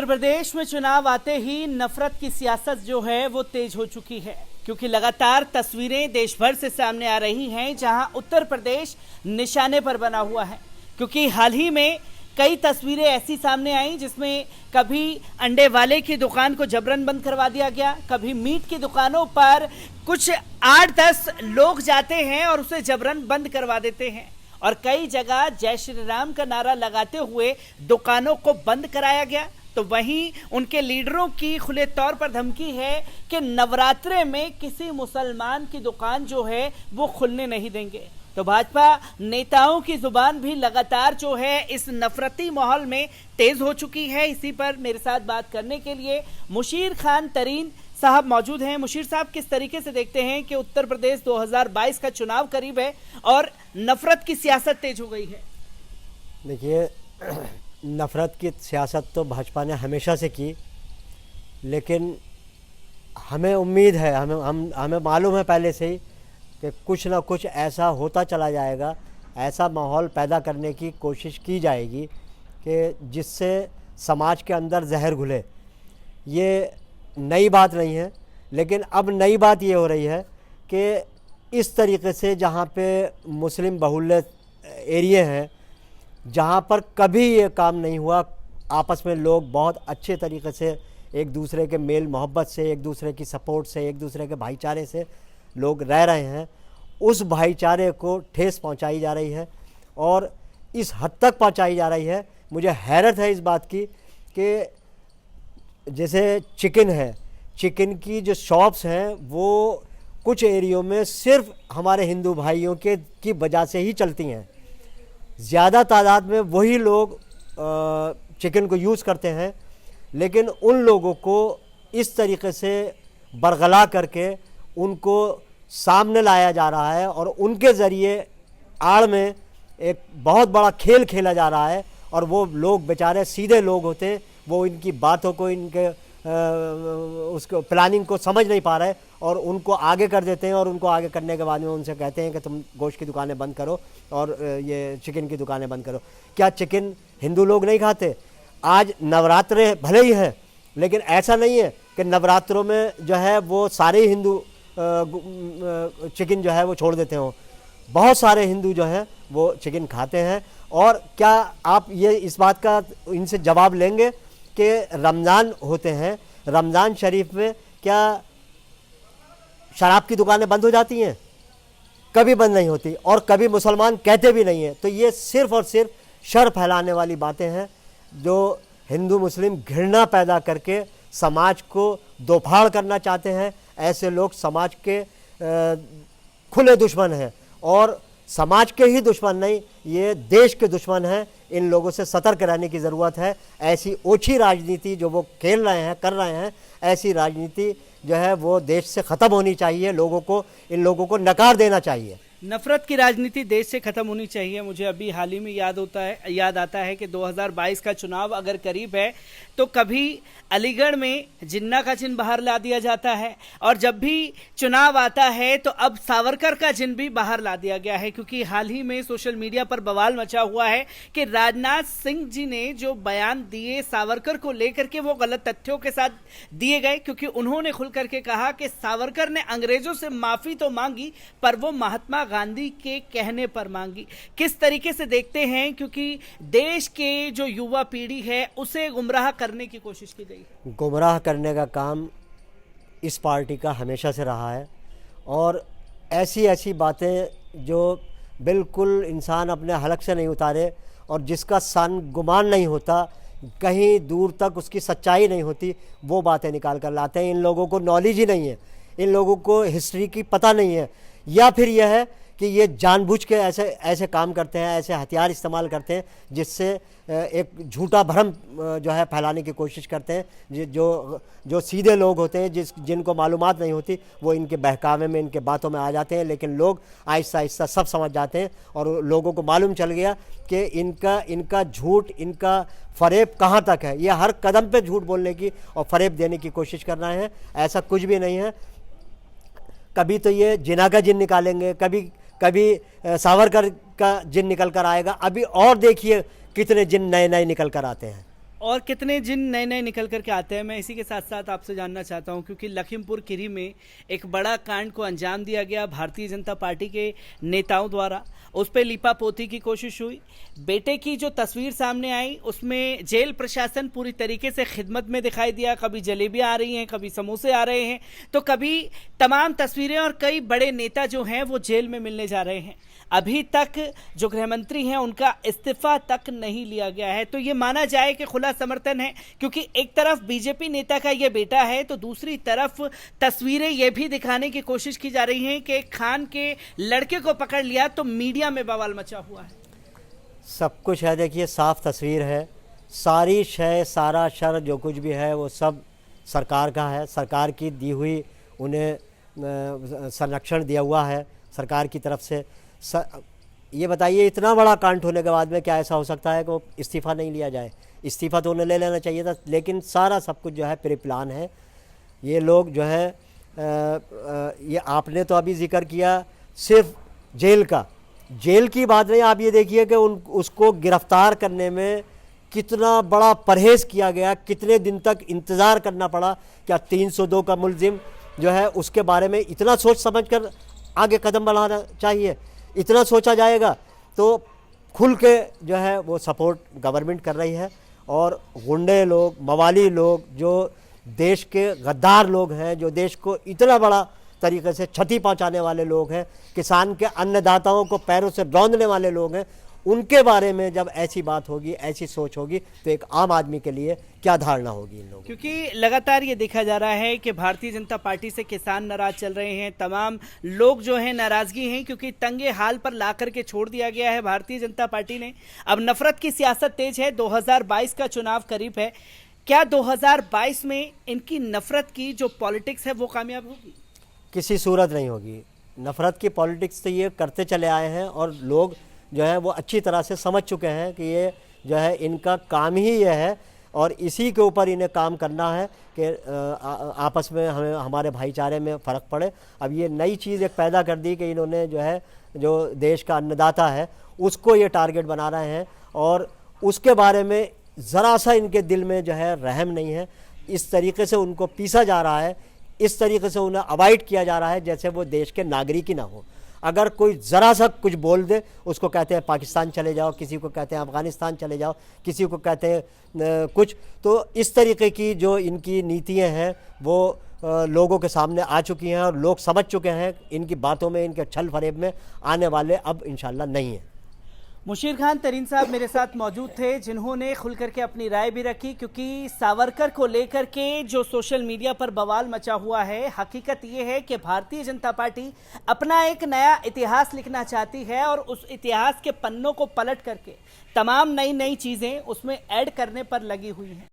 उत्तर प्रदेश में चुनाव आते ही नफरत की सियासत जो है वो तेज हो चुकी है, क्योंकि लगातार तस्वीरें देश भर से सामने आ रही हैं जहां उत्तर प्रदेश निशाने पर बना हुआ है। क्योंकि हाल ही में कई तस्वीरें ऐसी सामने आई जिसमें कभी अंडे वाले की दुकान को जबरन बंद करवा दिया गया, कभी मीट की दुकानों पर कुछ 8-10 लोग जाते हैं और उसे जबरन बंद करवा देते हैं, और कई जगह जय श्री राम का नारा लगाते हुए दुकानों को बंद कराया गया। तो वहीं उनके लीडरों की खुले तौर पर धमकी है कि नवरात्रे में किसी मुसलमान की दुकान जो है वो खुलने नहीं देंगे। तो भाजपा नेताओं की जुबान भी लगातार जो है इस नफरती माहौल में तेज हो चुकी है। इसी पर मेरे साथ बात करने के लिए मुशीर खान तरीन साहब मौजूद हैं। मुशीर साहब, किस तरीके से देखते हैं कि उत्तर प्रदेश 2022 का चुनाव करीब है और नफरत की सियासत तेज हो गई है? देखिए, नफरत की सियासत तो भाजपा ने हमेशा से की, लेकिन हमें उम्मीद है, हमें मालूम है पहले से ही कि कुछ ना कुछ ऐसा होता चला जाएगा, ऐसा माहौल पैदा करने की कोशिश की जाएगी कि जिससे समाज के अंदर जहर घुले। ये नई बात नहीं है, लेकिन अब नई बात ये हो रही है कि इस तरीके से जहाँ पे मुस्लिम बहुल्य एरिया हैं, जहाँ पर कभी ये काम नहीं हुआ, आपस में लोग बहुत अच्छे तरीके से एक दूसरे के मेल मोहब्बत से, एक दूसरे की सपोर्ट से, एक दूसरे के भाईचारे से लोग रह रहे हैं, उस भाईचारे को ठेस पहुंचाई जा रही है और इस हद तक पहुंचाई जा रही है। मुझे हैरत है इस बात की कि जैसे चिकन है, चिकन की जो शॉप्स हैं वो कुछ एरियो में सिर्फ हमारे हिंदू भाइयों की वजह से ही चलती हैं। ज़्यादा तादाद में वही लोग चिकन को यूज़ करते हैं, लेकिन उन लोगों को इस तरीके से बरगला करके उनको सामने लाया जा रहा है और उनके ज़रिए आड़ में एक बहुत बड़ा खेल खेला जा रहा है। और वो लोग बेचारे सीधे लोग होते हैं, वो इनकी बातों को, इनके उसको प्लानिंग को समझ नहीं पा रहे और उनको आगे कर देते हैं। और उनको आगे करने के बाद में उनसे कहते हैं कि तुम गोश्त की दुकानें बंद करो और ये चिकन की दुकानें बंद करो। क्या चिकन हिंदू लोग नहीं खाते? आज नवरात्रे भले ही हैं, लेकिन ऐसा नहीं है कि नवरात्रों में जो है वो सारे हिंदू चिकन जो है वो छोड़ देते हो। बहुत सारे हिंदू जो हैं वो चिकन खाते हैं। और क्या आप ये इस बात का इनसे जवाब लेंगे कि रमज़ान होते हैं, रमज़ान शरीफ में क्या शराब की दुकानें बंद हो जाती हैं? कभी बंद नहीं होती, और कभी मुसलमान कहते भी नहीं हैं। तो ये सिर्फ़ और सिर्फ शर फैलाने वाली बातें हैं जो हिंदू मुस्लिम घृणा पैदा करके समाज को दोफाड़ करना चाहते हैं। ऐसे लोग समाज के खुले दुश्मन हैं, और समाज के ही दुश्मन नहीं, ये देश के दुश्मन हैं। इन लोगों से सतर्क रहने की ज़रूरत है। ऐसी ओछी राजनीति जो वो खेल रहे हैं, कर रहे हैं, ऐसी राजनीति जो है वो देश से ख़त्म होनी चाहिए। इन लोगों को नकार देना चाहिए। नफरत की राजनीति देश से खत्म होनी चाहिए। मुझे अभी हाल ही में याद आता है कि 2022 का चुनाव अगर करीब है तो कभी अलीगढ़ में जिन्ना का चिन्ह बाहर ला दिया जाता है, और जब भी चुनाव आता है तो अब सावरकर का चिन्ह भी बाहर ला दिया गया है। क्योंकि हाल ही में सोशल मीडिया पर बवाल मचा हुआ है कि राजनाथ सिंह जी ने जो बयान दिए सावरकर को लेकर के वो गलत तथ्यों के साथ दिए गए, क्योंकि उन्होंने खुल करके कहा कि सावरकर ने अंग्रेजों से माफी तो मांगी पर वो महात्मा गांधी के कहने पर मांगी। किस तरीके से देखते हैं, क्योंकि देश के जो युवा पीढ़ी है उसे गुमराह करने की कोशिश की गई? गुमराह करने का काम इस पार्टी का हमेशा से रहा है, और ऐसी ऐसी बातें जो बिल्कुल इंसान अपने हलक से नहीं उतारे और जिसका सन गुमान नहीं होता, कहीं दूर तक उसकी सच्चाई नहीं होती, वो बातें निकाल कर लाते हैं। इन लोगों को नॉलेज ही नहीं है, इन लोगों को हिस्ट्री की पता नहीं है, या फिर यह है कि ये जानबूझ के ऐसे काम करते हैं, ऐसे हथियार इस्तेमाल करते हैं जिससे एक झूठा भ्रम जो है फैलाने की कोशिश करते हैं। जो सीधे लोग होते हैं, जिनको मालूमात नहीं होती, वो इनके बहकावे में, इनके बातों में आ जाते हैं। लेकिन लोग आहिस्ता आहिस्ता सब समझ जाते हैं और लोगों को मालूम चल गया कि इनका झूठ, इनका फरेब कहाँ तक है। ये हर कदम पे झूठ बोलने की और फरेब देने की कोशिश कर रहे हैं। ऐसा कुछ भी नहीं है। कभी तो ये जिन्ना का जिन निकालेंगे, कभी सावरकर का जिन निकल कर आएगा। अभी और देखिए कितने जिन नए नए निकल कर आते हैं। और कितने जिन नए नए निकल करके आते हैं, मैं इसी के साथ साथ आपसे जानना चाहता हूं, क्योंकि लखीमपुर खीरी में एक बड़ा कांड को अंजाम दिया गया भारतीय जनता पार्टी के नेताओं द्वारा। उस पर लीपा पोती की कोशिश हुई। बेटे की जो तस्वीर सामने आई उसमें जेल प्रशासन पूरी तरीके से खिदमत में दिखाई दिया। कभी जलेबियां आ रही हैं, कभी समोसे आ रहे हैं, तो कभी तमाम तस्वीरें, और कई बड़े नेता जो हैं वो जेल में मिलने जा रहे हैं। अभी तक जो गृह मंत्री हैं उनका इस्तीफा तक नहीं लिया गया है। तो ये माना जाए कि खुला समर्थन है, क्योंकि एक तरफ बीजेपी नेता का ये बेटा है तो दूसरी तरफ तस्वीरें ये भी दिखाने की कोशिश की जा रही हैं कि खान के लड़के को पकड़ लिया तो मीडिया में बवाल मचा हुआ है। सब कुछ है, देखिए साफ तस्वीर है। सारी शय, सारा शर जो कुछ भी है वो सब सरकार का है। सरकार की दी हुई उन्हें संरक्षण दिया हुआ है सरकार की तरफ से। ये बताइए, इतना बड़ा कांड होने के बाद में क्या ऐसा हो सकता है कि वो इस्तीफ़ा नहीं लिया जाए? इस्तीफ़ा तो उन्हें ले लेना चाहिए था, लेकिन सारा सब कुछ जो है प्री प्लान है। ये लोग जो है ये आपने तो अभी जिक्र किया सिर्फ जेल का, जेल की बात नहीं, आप ये देखिए कि उसको गिरफ्तार करने में कितना बड़ा परहेज़ किया गया, कितने दिन तक इंतज़ार करना पड़ा। क्या 302 का मुलजिम जो है उसके बारे में इतना सोच समझ कर आगे कदम बढ़ाना चाहिए? इतना सोचा जाएगा तो खुल के जो है वो सपोर्ट गवर्नमेंट कर रही है। और गुंडे लोग, मवाली लोग, जो देश के गद्दार लोग हैं, जो देश को इतना बड़ा तरीके से क्षति पहुंचाने वाले लोग हैं, किसान के अन्नदाताओं को पैरों से रौंदने वाले लोग हैं, उनके बारे में जब ऐसी बात होगी, ऐसी सोच होगी, तो एक आम आदमी के लिए क्या धारणा होगी इन लोगों? क्योंकि लगातार ये देखा जा रहा है कि भारतीय जनता पार्टी से किसान नाराज चल रहे हैं, तमाम लोग जो हैं नाराजगी हैं, क्योंकि तंगे हाल पर ला करके छोड़ दिया गया है भारतीय जनता पार्टी ने। अब नफरत की सियासत तेज है, 2022 का चुनाव करीब है। क्या 2022 में इनकी नफरत की जो पॉलिटिक्स है वो कामयाब होगी? किसी सूरत नहीं होगी। नफरत की पॉलिटिक्स तो ये करते चले आए हैं और लोग जो है वो अच्छी तरह से समझ चुके हैं कि ये जो है इनका काम ही ये है, और इसी के ऊपर इन्हें काम करना है कि आपस में हमें, हमारे भाईचारे में फ़र्क पड़े। अब ये नई चीज़ एक पैदा कर दी कि इन्होंने जो है, जो देश का अन्नदाता है उसको ये टारगेट बना रहे हैं, और उसके बारे में ज़रा सा इनके दिल में जो है रहम नहीं है। इस तरीके से उनको पीसा जा रहा है, इस तरीके से उन्हें अवॉइड किया जा रहा है जैसे वो देश के नागरिक ही ना हो। अगर कोई ज़रा सा कुछ बोल दे उसको कहते हैं पाकिस्तान चले जाओ, किसी को कहते हैं अफ़गानिस्तान चले जाओ, किसी को कहते हैं कुछ। तो इस तरीके की जो इनकी नीतियाँ हैं वो लोगों के सामने आ चुकी हैं, और लोग समझ चुके हैं इनकी बातों में, इनके छल फरेब में आने वाले अब इंशाल्लाह नहीं है। मुशीर खान तरीन साहब मेरे साथ मौजूद थे, जिन्होंने खुल करके अपनी राय भी रखी, क्योंकि सावरकर को लेकर के जो सोशल मीडिया पर बवाल मचा हुआ है, हकीकत ये है कि भारतीय जनता पार्टी अपना एक नया इतिहास लिखना चाहती है, और उस इतिहास के पन्नों को पलट करके तमाम नई नई चीज़ें उसमें ऐड करने पर लगी हुई हैं।